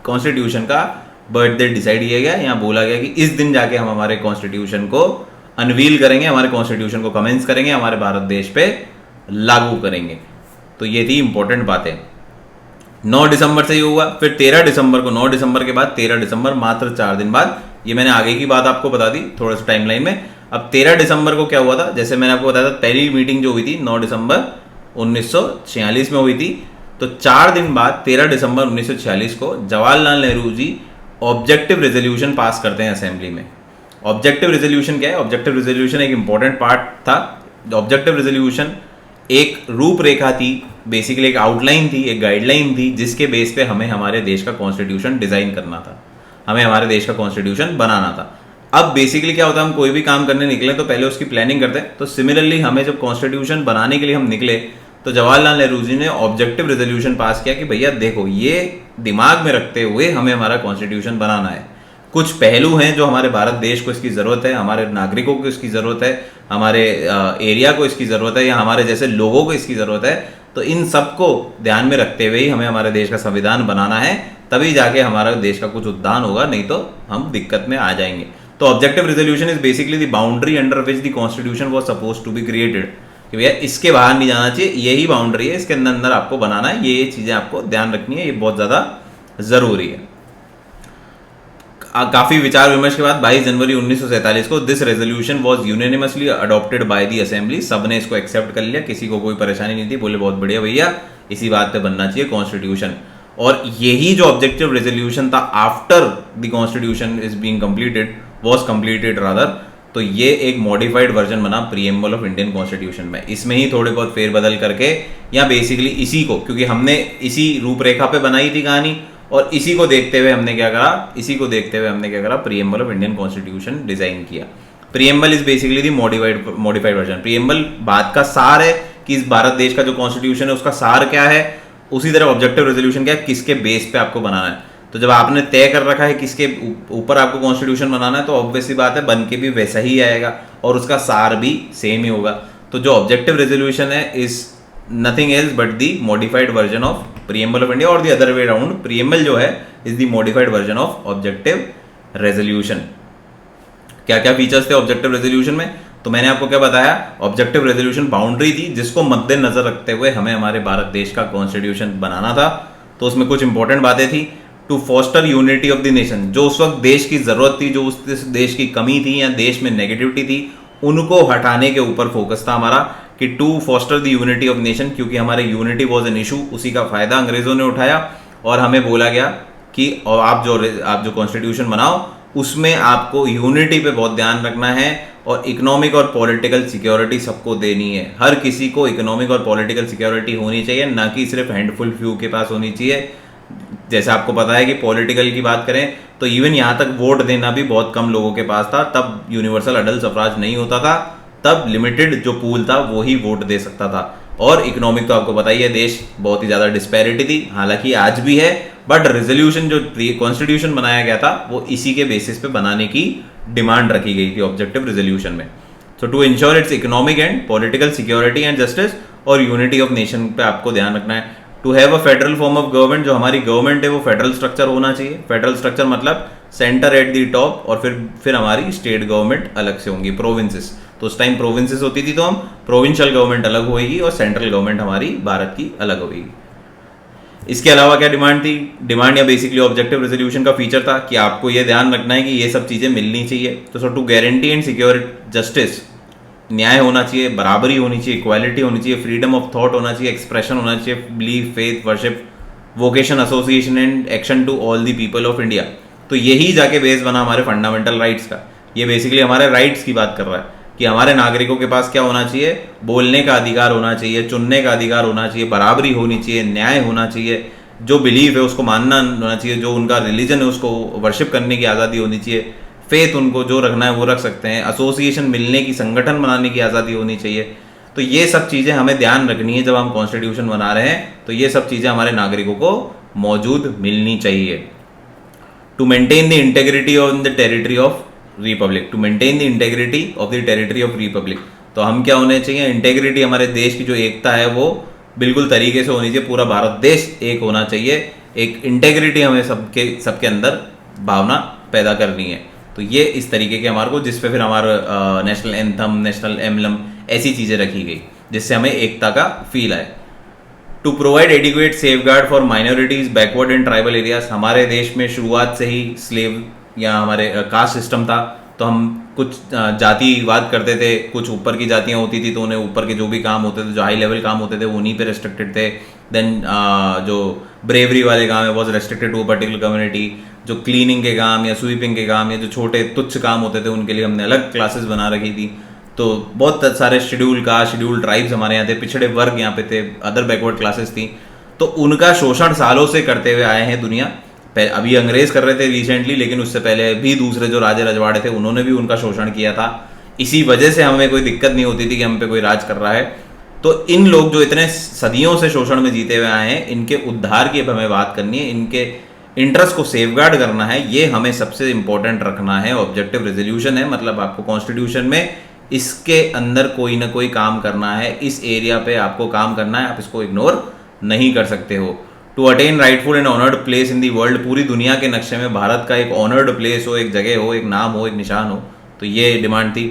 कॉन्स्टिट्यूशन का बर्थडे डिसाइड किया गया। यहाँ बोला गया कि इस दिन जाके हम हमारे कॉन्स्टिट्यूशन को अनवील करेंगे, हमारे कॉन्स्टिट्यूशन को कमेंस करेंगे, हमारे भारत देश पे लागू करेंगे। तो ये थी इंपॉर्टेंट बातें। 9 दिसंबर से ये हुआ, फिर 13 दिसंबर को, 9 दिसंबर के बाद 13 दिसंबर, मात्र 4 दिन बाद, ये मैंने आगे की बात आपको बता दी थोड़ा सा टाइमलाइन में। अब 13 दिसंबर को क्या हुआ था, जैसे मैंने आपको बताया था पहली मीटिंग जो हुई थी 9 दिसंबर 1946 में हुई थी। तो 4 दिन बाद 13 दिसंबर 1946 को Jawaharlal Nehru ji objective resolution pass करते हैं असेंबली में। ऑब्जेक्टिव रेजोल्यूशन क्या है? ऑब्जेक्टिव रेजोल्यूशन एक इंपॉर्टेंट पार्ट था। ऑब्जेक्टिव रेजोल्यूशन एक रूपरेखा थी, बेसिकली एक आउटलाइन थी, एक गाइडलाइन थी, जिसके बेस पे हमें हमारे देश का कॉन्स्टिट्यूशन डिजाइन करना था, हमें हमारे देश का कॉन्स्टिट्यूशन बनाना था। अब बेसिकली क्या होता है, हम कोई भी काम करने निकले तो पहले उसकी प्लानिंग करते हैं। तो सिमिलरली हमें जब कॉन्स्टिट्यूशन बनाने के लिए हम निकले तो जवाहरलाल नेहरू जी ने ऑब्जेक्टिव रेजोल्यूशन पास किया कि भैया देखो, ये दिमाग में रखते हुए हमें हमारा कॉन्स्टिट्यूशन बनाना है। कुछ पहलू हैं जो हमारे भारत देश को इसकी ज़रूरत है, हमारे नागरिकों को इसकी ज़रूरत है, हमारे एरिया को इसकी ज़रूरत है, या हमारे जैसे लोगों को इसकी ज़रूरत है। तो इन सबको ध्यान में रखते हुए ही हमें हमारे देश का संविधान बनाना है, तभी जाके हमारा देश का कुछ उद्धान होगा, नहीं तो हम दिक्कत में आ जाएंगे। तो objective resolution is basically the boundary under which the constitution was suppose to be created, कि भैया इसके बाहर नहीं जाना चाहिए, यही बाउंड्री है, इसके अंदर आपको बनाना है, ये चीज़ें आपको ध्यान रखनी है, ये बहुत ज़्यादा ज़रूरी है। काफी विचार विमर्श के बाद 22 जनवरी 1947 को this resolution was unanimously adopted by the assembly. सबने इसको एक्सेप्ट कर लिया, किसी को कोई परेशानी नहीं थी, बोले बहुत बढ़िया भैया, इसी बात पे बनना चाहिए कॉन्स्टिट्यूशन। और यही जो ऑब्जेक्टिव रेजोल्यूशन था after the constitution is being completed, was completed rather, तो ये एक मॉडिफाइड वर्जन बना प्रीएम्बल ऑफ इंडियन कॉन्स्टिट्यूशन में। इसमें ही थोड़े बहुत फेरबदल करके, या बेसिकली इसी को, क्योंकि हमने इसी रूपरेखा पे बनाई थी कहानी, और इसी को देखते हुए हमने क्या करा, preamble of Indian constitution design किया। Preamble is basically the modified version. Preamble बात का सार है कि इस भारत देश का जो कॉन्स्टिट्यूशन है उसका सार क्या है। उसी तरह ऑब्जेक्टिव रेजोल्यूशन क्या है, किसके बेस पे आपको बनाना है। तो जब आपने तय कर रखा है किसके ऊपर आपको कॉन्स्टिट्यूशन बनाना है, तो ऑब्वियसली बात है बन के भी वैसा ही आएगा और उसका सार भी सेम ही होगा। तो जो ऑब्जेक्टिव रेजोल्यूशन है is nothing else but the modified version of preamble of India, और the other way around, preamble जो है is the modified version of objective resolution. क्या क्या फीचर्स थे ऑब्जेक्टिव रेजोल्यूशन में, तो मैंने आपको क्या बताया, ऑब्जेक्टिव रेजोल्यूशन बाउंड्री थी जिसको मद्देनजर रखते हुए हमें हमारे भारत देश का कॉन्स्टिट्यूशन बनाना था। तो उसमें कुछ इंपॉर्टेंट बातें थी। To foster unity of the nation, जो उस वक्त देश की जरूरत थी, जो उस देश की कमी थी या देश में नेगेटिविटी थी, उनको हटाने के ऊपर फोकस था हमारा, कि to foster the unity of nation, क्योंकि हमारे यूनिटी वॉज एन इशू, उसी का फायदा अंग्रेजों ने उठाया और हमें बोला गया कि और आप जो कॉन्स्टिट्यूशन बनाओ उसमें आपको यूनिटी पे बहुत ध्यान रखना है, और इकोनॉमिक और पॉलिटिकल सिक्योरिटी सबको देनी है। हर किसी को इकोनॉमिक और पॉलिटिकल सिक्योरिटी होनी चाहिए, ना कि सिर्फ हैंडफुल फ्यू के पास होनी चाहिए। जैसे आपको पता है कि पॉलिटिकल की बात करें तो इवन यहाँ तक वोट देना भी बहुत कम लोगों के पास था, तब यूनिवर्सल अडल्ट सफराज नहीं होता था, तब लिमिटेड जो पूल था वो ही वोट दे सकता था। और इकोनॉमिक तो आपको पता ही है, देश बहुत ही ज्यादा डिस्पैरिटी थी, हालांकि आज भी है, बट रेजोल्यूशन जो कॉन्स्टिट्यूशन बनाया गया था वो इसी के बेसिस पे बनाने की डिमांड रखी गई थी ऑब्जेक्टिव रेजोल्यूशन में। So to ensure its economic and political security and justice और यूनिटी ऑफ नेशन पे आपको ध्यान रखना है। To have a federal form of government, जो हमारी गवर्नमेंट है वो फेडरल स्ट्रक्चर होना चाहिए। फेडरल स्ट्रक्चर मतलब सेंटर एट द टॉप, और फिर हमारी स्टेट गवर्नमेंट अलग से होंगी, प्रोविंसेस। तो उस टाइम प्रोविंसेस होती थी, तो हम प्रोविंशियल गवर्नमेंट अलग होगी और सेंट्रल गवर्नमेंट हमारी भारत की अलग होगी। इसके अलावा क्या डिमांड थी, डिमांड या बेसिकली ऑब्जेक्टिव रेजोल्यूशन का फीचर था कि आपको यह ध्यान रखना है कि ये सब चीजें मिलनी चाहिए। तो to guarantee and secure justice, न्याय होना चाहिए, बराबरी होनी चाहिए, इक्वालिटी होनी चाहिए, फ्रीडम ऑफ थॉट होना चाहिए, एक्सप्रेशन होना चाहिए, belief, faith, worship, vocation, association and action to all the people of India. तो यही जाके बेस बना हमारे फंडामेंटल राइट्स का। ये बेसिकली हमारे राइट्स की बात कर रहा है कि हमारे नागरिकों के पास क्या होना चाहिए, बोलने का अधिकार होना चाहिए, चुनने का अधिकार होना चाहिए, बराबरी होनी चाहिए, न्याय होना चाहिए, जो बिलीव है उसको मानना होना चाहिए, जो उनका रिलीजन है उसको वर्शिप करने की आज़ादी होनी चाहिए, फेथ उनको जो रखना है वो रख सकते हैं, एसोसिएशन मिलने की, संगठन बनाने की आज़ादी होनी चाहिए। तो ये सब चीज़ें हमें ध्यान रखनी है जब हम कॉन्स्टिट्यूशन बना रहे हैं, तो ये सब चीज़ें हमारे नागरिकों को मौजूद मिलनी चाहिए। To maintain the integrity on the territory of republic, to maintain the integrity of the territory of republic. तो हम क्या होने चाहिए, इंटेग्रिटी, हमारे देश की जो एकता है वो बिल्कुल तरीके से होनी चाहिए, पूरा भारत देश एक होना चाहिए, एक इंटेग्रिटी हमें सबके सबके अंदर भावना पैदा करनी है। तो ये इस तरीके के हमारे को, जिस पे फिर हमारा नेशनल एंथम, नेशनल एम्बलम, ऐसी चीज़ें रखी गई जिससे हमें एकता का फील आए। To provide adequate safeguard for minorities, backward and tribal areas. हमारे देश में शुरुआत से ही स्लेव या हमारे कास्ट सिस्टम था, तो हम कुछ जातिवाद करते थे, कुछ ऊपर की जातियां होती थी तो उन्हें ऊपर के जो भी काम होते थे, जो हाई लेवल काम होते थे वो उन्हीं पे रेस्ट्रिक्टेड थे। देन जो ब्रेवरी वाले काम है was restricted to particular community. जो क्लीनिंग के काम या स्वीपिंग के काम या जो छोटे तुच्छ काम होते थे उनके लिए हमने अलग क्लासेस बना रखी थी। तो बहुत सारे शेड्यूल कास्ट, शेड्यूल ट्राइब्स हमारे यहाँ थे, पिछड़े वर्ग यहाँ पे थे, अदर बैकवर्ड क्लासेस थी। तो उनका शोषण सालों से करते हुए आए हैं दुनिया। अभी अंग्रेज कर रहे थे रिसेंटली, लेकिन उससे पहले भी दूसरे जो राजे रजवाड़े थे उन्होंने भी उनका शोषण किया था। इसी वजह से हमें कोई दिक्कत नहीं होती थी कि हम पे कोई राज कर रहा है। तो इन लोग जो इतने सदियों से शोषण में जीते हुए आए हैं, इनके उद्धार की अब हमें बात करनी है, इनके इंटरेस्ट को सेफगार्ड करना है, ये हमें सबसे इंपॉर्टेंट रखना है। ऑब्जेक्टिव रेजोल्यूशन है, मतलब आपको कॉन्स्टिट्यूशन में इसके अंदर कोई ना कोई काम करना है, इस एरिया पे आपको काम करना है, आप इसको इग्नोर नहीं कर सकते हो। To attain rightful and honoured place in the world, पूरी दुनिया के नक्शे में भारत का एक ऑनर्ड प्लेस हो, एक जगह हो, एक नाम हो, एक निशान हो, तो ये डिमांड थी।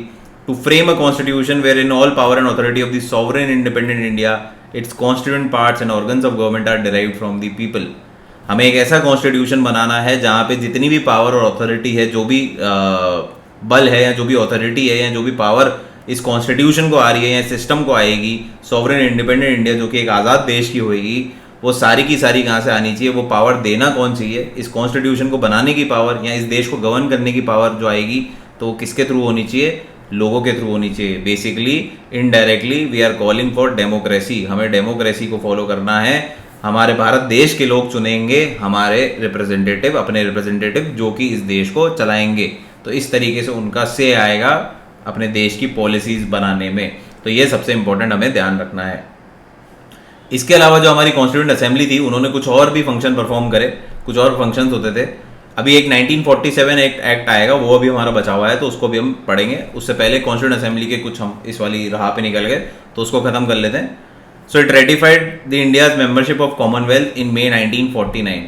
To frame a constitution where in all power and authority of the sovereign independent India, its constituent parts and organs of government are derived from the people. हमें एक ऐसा कॉन्स्टिट्यूशन बनाना है जहाँ पे जितनी भी पावर और अथॉरिटी है, जो भी बल है या जो भी अथॉरिटी है या जो भी पावर इस कॉन्स्टिट्यूशन को आ रही है या सिस्टम को आएगी, सॉवरेन इंडिपेंडेंट इंडिया जो कि एक आज़ाद देश की होगी, वो सारी की सारी कहाँ से आनी चाहिए, वो पावर देना कौन चाहिए, इस कॉन्स्टिट्यूशन को बनाने की पावर या इस देश को गवर्न करने की पावर जो आएगी तो किसके थ्रू होनी चाहिए, लोगों के थ्रू होनी चाहिए। Basically indirectly we are calling for democracy, हमें डेमोक्रेसी को फॉलो करना है। हमारे भारत देश के लोग चुनेंगे हमारे रिप्रेजेंटेटिव, अपने रिप्रेजेंटेटिव जो कि इस देश को चलाएंगे। तो इस तरीके से उनका से आएगा अपने देश की पॉलिसीज बनाने में। तो ये सबसे इंपॉर्टेंट हमें ध्यान रखना है। इसके अलावा जो हमारी कॉन्स्टिट्यूएंट असेंबली थी उन्होंने कुछ और भी फंक्शन परफॉर्म करे, कुछ और फंक्शंस होते थे। अभी एक 1947 एक्ट आएगा, वो अभी हमारा बचा हुआ है, तो उसको भी हम पढ़ेंगे। उससे पहले कॉन्स्टिट्यूएंट असेंबली के कुछ हम इस वाली राह पे निकल गए, तो उसको खत्म कर लेते हैं। So it ratified the India's membership of Commonwealth in May 1949।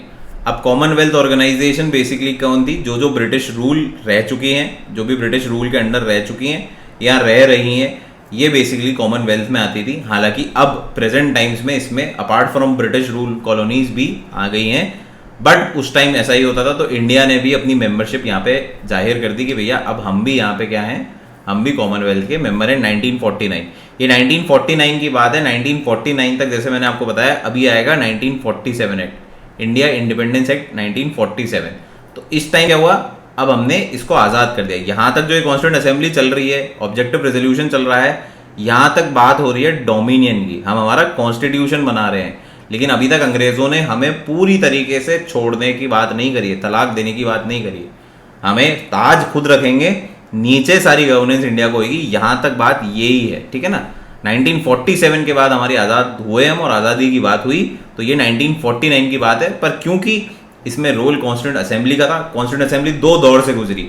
अब कॉमनवेल्थ ऑर्गेनाइजेशन बेसिकली कौन थी, जो जो ब्रिटिश रूल रह चुकी हैं, जो भी ब्रिटिश रूल के अंडर रह चुकी हैं या रह रही हैं, ये बेसिकली कॉमनवेल्थ में आती थी। हालांकि अब प्रेजेंट टाइम्स में इसमें apart from British rule colonies भी आ गई हैं, बट उस टाइम ऐसा ही होता था। तो इंडिया ने भी अपनी मेंबरशिप यहाँ पे जाहिर कर दी कि भैया अब हम भी यहाँ पे क्या हैं, हम भी कॉमनवेल्थ के मेंबर हैं। 1949, ये 1949 की बात है। 1949 तक जैसे मैंने आपको बताया, अभी आएगा 1947 एक्ट, इंडिया इंडिपेंडेंस एक्ट 1947। तो इस टाइम क्या हुआ, अब हमने इसको आज़ाद कर दिया। यहाँ तक जो ये कॉन्स्टिट्यूएंट असेंबली चल रही है, ऑब्जेक्टिव रेजोल्यूशन चल रहा है, यहाँ तक बात हो रही है डोमिनियन की, हम हमारा कॉन्स्टिट्यूशन बना रहे हैं। लेकिन अभी तक अंग्रेजों ने हमें पूरी तरीके से छोड़ने की बात नहीं करी है, तलाक देने की बात नहीं करी है। हमें ताज खुद रखेंगे, नीचे सारी गवर्नेंस इंडिया को होगी, यहाँ तक बात यही है, ठीक है ना। 1947 के बाद हमारी आज़ाद हुए हम और आज़ादी की बात हुई, तो ये 1949 की बात है। पर क्योंकि इसमें रोल कॉन्स्टिट्यूएंट असेंबली का था, कॉन्स्टिट्यूएंट असेंबली दो दौर से गुजरी।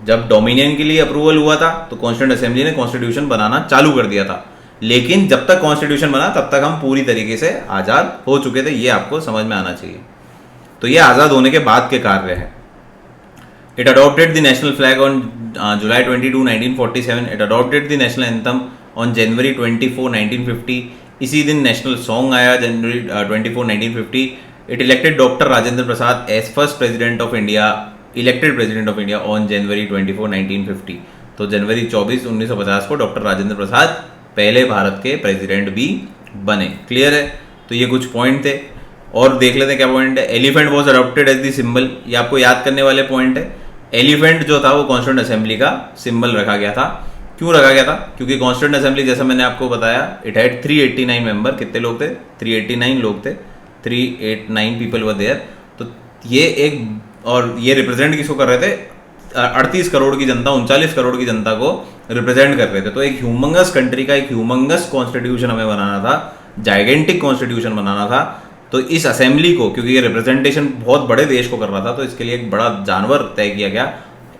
जब डोमिनियन के लिए अप्रूवल हुआ था तो कॉन्स्टिट्यूएंट असेंबली ने कॉन्स्टिट्यूशन बनाना चालू कर दिया था, लेकिन जब तक कॉन्स्टिट्यूशन बना तब तक हम पूरी तरीके से आज़ाद हो चुके थे, ये आपको समझ में आना चाहिए। तो ये आज़ाद होने के बाद के कार्य है। It adopted the national flag on July 22, 1947। It adopted the national anthem on January 24, 1950। इसी दिन नेशनल सॉन्ग आया, जनवरी 24, 1950। It elected doctor Rajendra Prasad as first president of India, elected president of India on January 24, 1950। तो जनवरी 24, 1950 को डॉक्टर राजेंद्र प्रसाद पहले भारत के प्रेसिडेंट भी बने। क्लियर है। तो ये कुछ पॉइंट थे और देख लेते हैं क्या पॉइंट है। Elephant was adopted as the symbol, ये आपको याद करने वाले पॉइंट है। एलिफेंट जो था वो कॉन्स्टिट्यूएंट असेंबली का सिंबल रखा गया था। क्यों रखा गया था, क्योंकि कॉन्स्टिट्यूएंट असेंबली जैसा मैंने आपको बताया, इट हैड 389 मेंबर। कितने लोग थे, 389 लोग थे, 389 पीपल वर देयर। तो ये एक, और ये रिप्रेजेंट किसको कर रहे थे, 38 करोड़ की जनता, 39 करोड़ की जनता को रिप्रेजेंट कर रहे थे। तो एक ह्यूमंगस कंट्री का एक ह्यूमंगस कॉन्स्टिट्यूशन हमें बनाना था, जाइगेंटिक कॉन्स्टिट्यूशन बनाना था। तो इस असेंबली को, क्योंकि ये रिप्रेजेंटेशन बहुत बड़े देश को कर रहा था, तो इसके लिए एक बड़ा जानवर तय किया गया।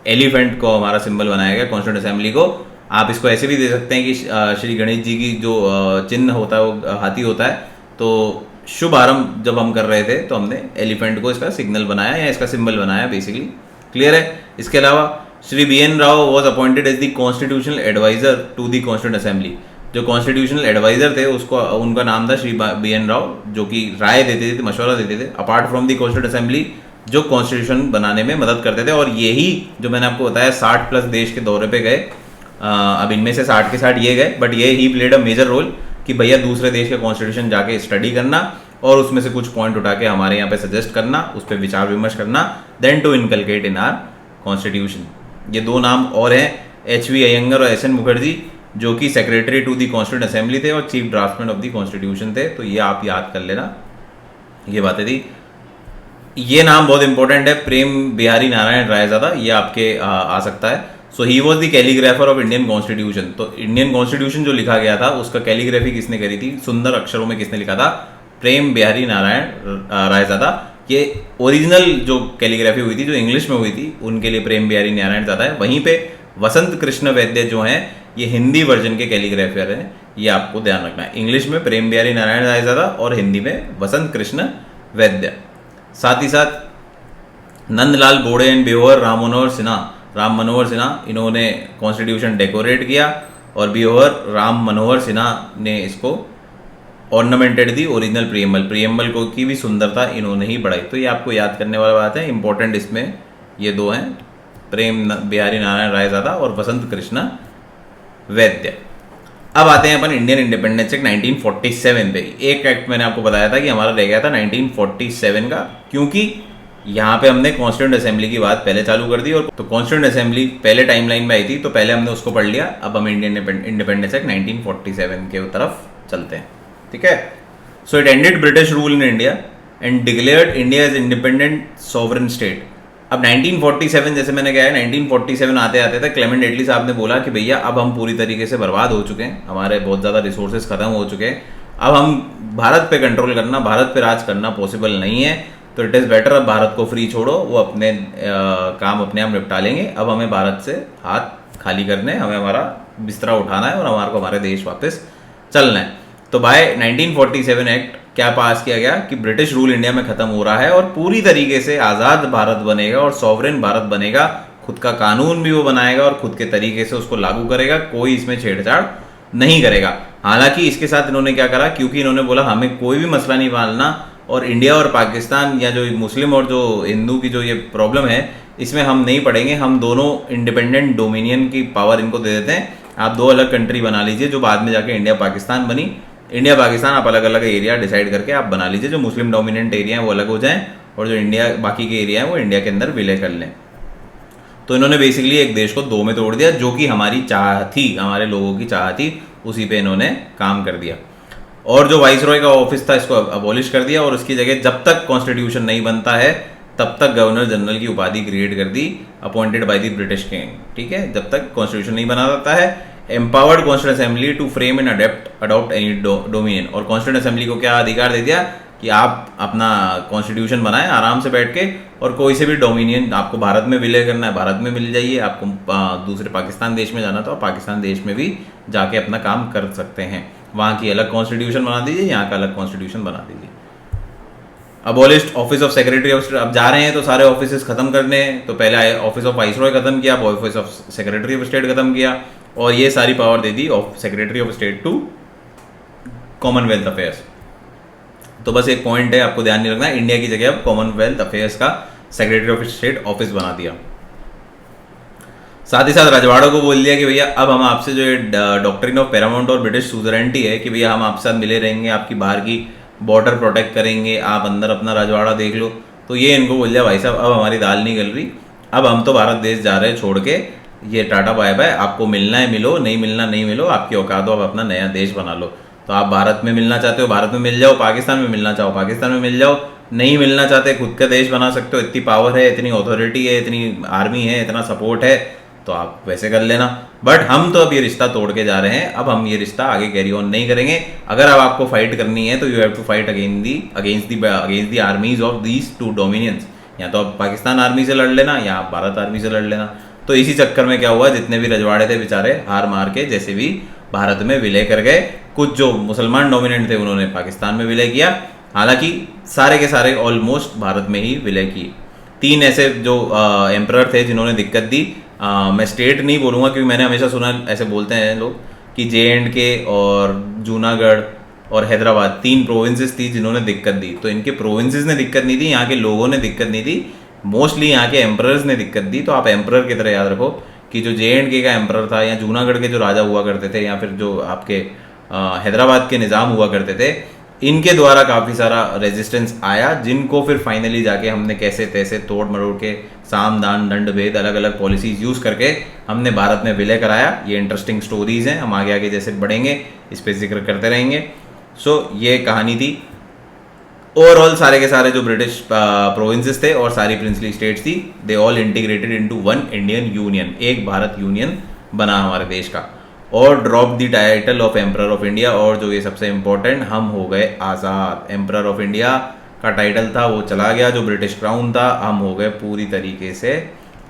एलिफेंट को हमारा सिंबल बनाया गया कॉन्स्टिट्यूंट असेंबली को। आप इसको ऐसे भी दे सकते हैं कि श्री गणेश जी की जो चिन्ह होता है वो हाथी होता है, तो शुभ आरंभ जब हम कर रहे थे तो हमने एलिफेंट को इसका सिग्नल बनाया या इसका सिंबल बनाया बेसिकली। क्लियर है। इसके अलावा Shri BN Rau was appointed as the constitutional adviser to the constituent assembly. जो कॉन्स्टिट्यूशनल एडवाइजर थे उसको उनका नाम था श्री BN राव, जो कि राय देते थे, मशवरा देते थे apart from the constituent assembly, जो कॉन्स्टिट्यूशन बनाने में मदद करते थे। और यही जो मैंने आपको बताया 60+ देश के दौरे पे गए, अब इनमें से 60 के 60 ये गए, बट ये ही प्लेड अ मेजर रोल कि भैया दूसरे देश के कॉन्स्टिट्यूशन जाके स्टडी करना और उसमें से कुछ पॉइंट उठा के हमारे यहाँ पे सजेस्ट करना, उस पर विचार विमर्श करना, then to inculcate in our constitution. ये दो नाम और हैं, HV अयंगर और SN मुखर्जी, जो कि secretary to the constituent assembly थे और chief draftsman of the constitution थे। तो ये आप याद कर लेना, ये बातें थी। ये नाम बहुत इंपॉर्टेंट है, प्रेम बिहारी नारायण रायजादा, ये आपके आ सकता है। So he was the calligrapher of Indian constitution. तो इंडियन कॉन्स्टिट्यूशन जो लिखा गया था उसका कैलीग्राफी किसने करी थी, सुंदर अक्षरों में किसने लिखा था, प्रेम बिहारी नारायण रायजादा। ये ओरिजिनल जो कैलीग्राफी हुई थी, जो इंग्लिश में हुई थी, उनके लिए प्रेम बिहारी नारायण ज़्यादा है। वहीं पे वसंत कृष्ण वैद्य जो हैं ये हिंदी वर्जन के कैलीग्राफर हैं, ये आपको ध्यान रखना है। इंग्लिश में प्रेम बिहारी नारायण रायजादा और हिंदी में वसंत कृष्ण वैद्य। साथ ही साथ नंदलाल बोड़े एंड बेहोर राम मनोहर सिन्हा इन्होंने कॉन्स्टिट्यूशन डेकोरेट किया और बेहोर राम मनोहर सिन्हा ने इसको ऑर्नामेंटेड दी ओरिजिनल प्रियम्बल को की भी सुंदरता इन्होंने ही बढ़ाई। तो ये आपको याद करने वाला बात है, इंपॉर्टेंट इसमें ये दो हैं, प्रेम बिहारी नारायण रायजादा और वसंत कृष्ण वैद्य। अब आते हैं अपन इंडियन इंडिपेंडेंस एक्ट 1947 पे। एक एक्ट मैंने आपको बताया था कि हमारा रह गया था 1947 का, क्योंकि यहाँ पे हमने कॉन्स्टिट्यूंट असेंबली की बात पहले चालू कर दी, और तो कॉन्स्टिट्यूंट असेंबली पहले टाइमलाइन में आई थी तो पहले हमने उसको पढ़ लिया। अब हम इंडियन इंडिपेंडेंस एक्ट 1947 के तरफ चलते हैं, ठीक है। So it ended British rule in India and declared India as independent sovereign state. अब 1947 जैसे मैंने कहा है, 1947 आते आते तक क्लेमेंट एटली साहब ने बोला कि भैया अब हम पूरी तरीके से बर्बाद हो चुके हैं, हमारे बहुत ज़्यादा रिसोर्सेज खत्म हो चुके हैं, अब हम भारत पे कंट्रोल करना, भारत पे राज करना पॉसिबल नहीं है, तो इट इज़ बेटर अब भारत को फ्री छोड़ो, वो अपने काम अपने आप निपटा लेंगे, अब हमें भारत से हाथ खाली करने, हमें हमारा बिस्तरा उठाना है और हमारे को हमारे देश वापस चलना है। तो बाय 1947 एक्ट क्या पास किया गया कि ब्रिटिश रूल इंडिया में खत्म हो रहा है और पूरी तरीके से आज़ाद भारत बनेगा और सॉवरेन भारत बनेगा, खुद का कानून भी वो बनाएगा और खुद के तरीके से उसको लागू करेगा, कोई इसमें छेड़छाड़ नहीं करेगा। हालांकि इसके साथ इन्होंने क्या करा, क्योंकि इन्होंने बोला हमें कोई भी मसला नहीं पालना और इंडिया और पाकिस्तान या जो मुस्लिम और जो हिंदू की जो ये प्रॉब्लम है इसमें हम नहीं पड़ेंगे, हम दोनों इंडिपेंडेंट डोमिनियन की पावर इनको दे देते हैं, आप दो अलग कंट्री बना लीजिए जो बाद में जाके इंडिया पाकिस्तान बनी। इंडिया पाकिस्तान आप अलग अलग एरिया डिसाइड करके आप बना लीजिए, जो मुस्लिम डोमिनेंट एरिया है वो अलग हो जाएं और जो इंडिया बाकी के एरिया है वो इंडिया के अंदर विलय कर लें। तो इन्होंने बेसिकली एक देश को दो में तोड़ दिया, जो कि हमारी चाह थी, हमारे लोगों की चाह थी, उसी पे इन्होंने काम कर दिया। और जो वाइसरॉय का ऑफिस था इसको अबॉलिश कर दिया और उसकी जगह जब तक कॉन्स्टिट्यूशन नहीं बनता है तब तक गवर्नर जनरल की उपाधि क्रिएट कर दी, appointed by the British king, ठीक है, जब तक कॉन्स्टिट्यूशन नहीं बना जाता है। Empowered constituent assembly to frame and adopt any dominion, और कॉन्स्टिट्यूंट असेंबली को क्या अधिकार दे दिया कि आप अपना कॉन्स्टिट्यूशन बनाएं आराम से बैठ के, और कोई से भी डोमिनियन आपको भारत में विलय करना है भारत में मिल जाइए, आपको दूसरे पाकिस्तान देश में जाना तो आप पाकिस्तान देश में भी जाके अपना काम कर सकते हैं, वहाँ की अलग कॉन्स्टिट्यूशन बना दीजिए, यहाँ का अलग कॉन्स्टिट्यूशन बना दीजिए। Abolished office of secretary of state, अब जा रहे हैं तो सारे ऑफिस खत्म करने हैं, तो पहले ऑफिस ऑफ वाइसरॉय खत्म किया, office of secretary of state खत्म किया और ये सारी पावर दे दी of secretary of state to Commonwealth Affairs. तो बस एक पॉइंट है आपको ध्यान नहीं रखना, इंडिया की जगह अब कॉमनवेल्थ अफेयर्स का सेक्रेटरी ऑफ स्टेट ऑफिस बना दिया। साथ ही साथ रजवाड़ों को बोल दिया कि भैया अब हम आपसे जो डॉक्ट्रिन ऑफ पैरामाउंट और ब्रिटिश सुजरेंटी है कि भैया हम आपके साथ मिले रहेंगे, आपकी बाहर की बॉर्डर प्रोटेक्ट करेंगे, आप अंदर अपना रजवाड़ा देख लो। तो ये इनको बोल दिया भाई साहब अब हमारी दाल नहीं गल रही, अब हम तो भारत देश जा रहे हैं छोड़ के, ये टाटा बाय बाय, आपको मिलना है मिलो, नहीं मिलना नहीं मिलो, आपकी औकात हो, आप अपना नया देश बना लो। तो आप भारत में मिलना चाहते हो भारत में मिल जाओ, पाकिस्तान में मिलना चाहो पाकिस्तान में मिल जाओ, नहीं मिलना चाहते खुद का देश बना सकते हो, इतनी पावर है, इतनी अथॉरिटी है, इतनी आर्मी है, इतना सपोर्ट है, तो आप वैसे कर लेना। बट हम तो अब ये रिश्ता तोड़ के जा रहे हैं, अब हम ये रिश्ता आगे कैरी ऑन नहीं करेंगे। अगर अब आपको फाइट करनी है तो you have to fight against the armies of these two dominions, या तो आप पाकिस्तान आर्मी से लड़ लेना या आप भारत आर्मी से लड़ लेना। तो इसी चक्कर में क्या हुआ, जितने भी रजवाड़े थे बेचारे हार मार के जैसे भी भारत में विलय कर गए। कुछ जो मुसलमान डोमिनेंट थे उन्होंने पाकिस्तान में विलय किया, हालांकि सारे के सारे ऑलमोस्ट भारत में ही विलय किए। 3 ऐसे जो एम्परर थे जिन्होंने दिक्कत दी। मैं स्टेट नहीं बोलूँगा क्योंकि मैंने हमेशा सुना, ऐसे बोलते हैं लोग कि JNK और जूनागढ़ और हैदराबाद 3 प्रोविंसेस थी जिन्होंने दिक्कत दी। तो इनके प्रोविंसेस ने दिक्कत नहीं दी, यहाँ के लोगों ने दिक्कत नहीं दी, मोस्टली यहाँ के एम्परर्स ने दिक्कत दी। तो आप एम्परर की तरह याद रखो कि जो JNK का एम्परर था या जूनागढ़ के जो राजा हुआ करते थे या फिर जो आपके हैदराबाद के निज़ाम हुआ करते थे, इनके द्वारा काफ़ी सारा रेजिस्टेंस आया, जिनको फिर फाइनली जाके हमने कैसे तैसे तोड़ मरोड़ के साम दान दंड भेद अलग अलग पॉलिसीज यूज़ करके हमने भारत में विलय कराया। ये इंटरेस्टिंग स्टोरीज हैं, हम आगे आगे जैसे बढ़ेंगे इस पर जिक्र करते रहेंगे। सो ये कहानी थी। ओवरऑल सारे के सारे जो ब्रिटिश प्रोविंसेस थे और सारी प्रिंसली स्टेट्स थी, they all integrated into one Indian union, एक भारत यूनियन बना हमारे देश का, और drop the title of emperor of India. और जो ये सबसे इंपॉर्टेंट, हम हो गए आज़ाद। एम्परर ऑफ इंडिया का टाइटल था वो चला गया, जो ब्रिटिश क्राउन था, हम हो गए पूरी तरीके से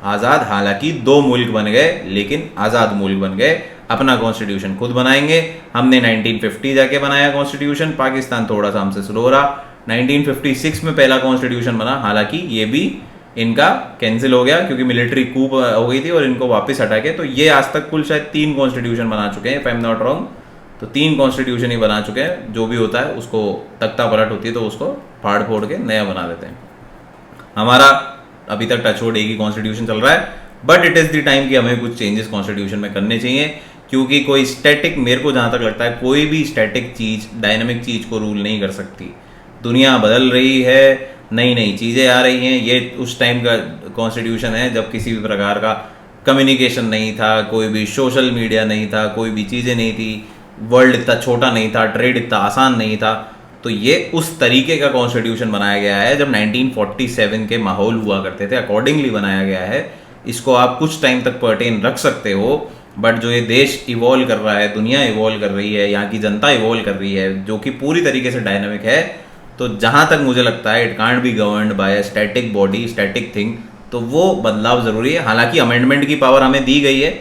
आज़ाद। हालांकि 2 मुल्क बन गए लेकिन आज़ाद मुल्क बन गए। अपना कॉन्स्टिट्यूशन खुद बनाएंगे। हमने 1950 जाके बनाया कॉन्स्टिट्यूशन, पाकिस्तान थोड़ा सा हमसे स्लो रहा। 1956 में पहला कॉन्स्टिट्यूशन बना, हालांकि ये भी इनका कैंसिल हो गया क्योंकि मिलिट्री कूप हो गई थी और इनको वापस हटा के। तो ये आज तक कुल शायद 3 कॉन्स्टिट्यूशन बना चुके हैं, if I am not wrong. तो 3 कॉन्स्टिट्यूशन ही बना चुके हैं। जो भी होता है उसको तख्ता पलट होती है तो उसको फाड़ फोड़ के नया बना देते हैं। हमारा अभी तक टचवुड एक ही कॉन्स्टिट्यूशन चल रहा है, but it is the time कि हमें कुछ चेंजेस कॉन्स्टिट्यूशन में करने चाहिए, क्योंकि कोई स्टैटिक, मेरे को जहाँ तक लगता है कोई भी स्टैटिक चीज़ डायनामिक चीज़ को रूल नहीं कर सकती। दुनिया बदल रही है, नई नई चीज़ें आ रही हैं। ये उस टाइम का कॉन्स्टिट्यूशन है जब किसी भी प्रकार का कम्युनिकेशन नहीं था, कोई भी सोशल मीडिया नहीं था, कोई भी चीज़ें नहीं थी, वर्ल्ड इतना छोटा नहीं था, ट्रेड इतना आसान नहीं था। तो ये उस तरीके का कॉन्स्टिट्यूशन बनाया गया है जब 1947 के माहौल हुआ करते थे, अकॉर्डिंगली बनाया गया है। इसको आप कुछ टाइम तक पर्टेन रख सकते हो, बट जो ये देश इवॉल्व कर रहा है, दुनिया इवॉल्व कर रही है, यहाँ की जनता इवॉल्व कर रही है, जो कि पूरी तरीके से डायनामिक है, तो जहाँ तक मुझे लगता है it can't be governed bye a static body, static thing. तो वो बदलाव ज़रूरी है। हालांकि अमेंडमेंट की पावर हमें दी गई है,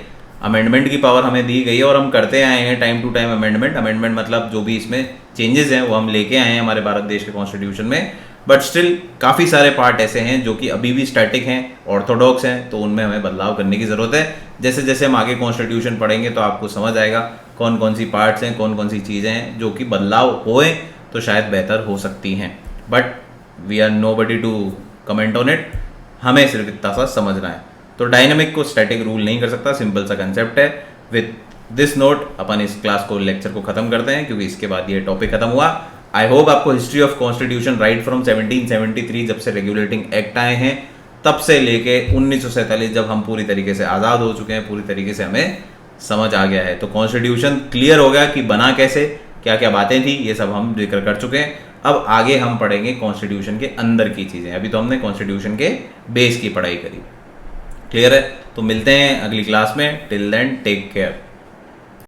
अमेंडमेंट की पावर हमें दी गई है और हम करते आए हैं time to time amendment. Amendment मतलब जो भी इसमें चेंजेस हैं वो हम लेके आए हैं हमारे भारत देश के कॉन्स्टिट्यूशन में, बट स्टिल काफ़ी सारे पार्ट ऐसे हैं जो कि अभी भी स्टैटिक हैं, ऑर्थोडॉक्स हैं, तो उनमें हमें बदलाव करने की ज़रूरत है। जैसे जैसे हम आगे कॉन्स्टिट्यूशन पढ़ेंगे तो आपको समझ आएगा कौन कौन सी पार्ट्स हैं, कौन कौन सी चीज़ें हैं जो कि बदलाव होए तो शायद बेहतर हो सकती हैं। But we are nobody to comment on it, हमें सिर्फ इतना सा समझना है। तो डायनामिक को स्टैटिक रूल नहीं कर सकता, सिंपल सा कंसेप्ट है। विथ दिस नोट अपन इस क्लास को, लेक्चर को खत्म करते हैं, क्योंकि इसके बाद ये टॉपिक खत्म हुआ। आई होप आपको history of constitution right from 1773 जब से रेगुलेटिंग एक्ट आए हैं तब से लेके 1947 जब हम पूरी तरीके से आज़ाद हो चुके हैं, पूरी तरीके से हमें समझ आ गया है। तो कॉन्स्टिट्यूशन क्लियर हो गया कि बना कैसे, क्या क्या बातें थी, ये सब हम जिक्र कर चुके हैं। अब आगे हम पढ़ेंगे कॉन्स्टिट्यूशन के अंदर की चीज़ें। अभी तो हमने कॉन्स्टिट्यूशन के बेस की पढ़ाई करी। क्लियर है? तो मिलते हैं अगली क्लास में। Till then take care.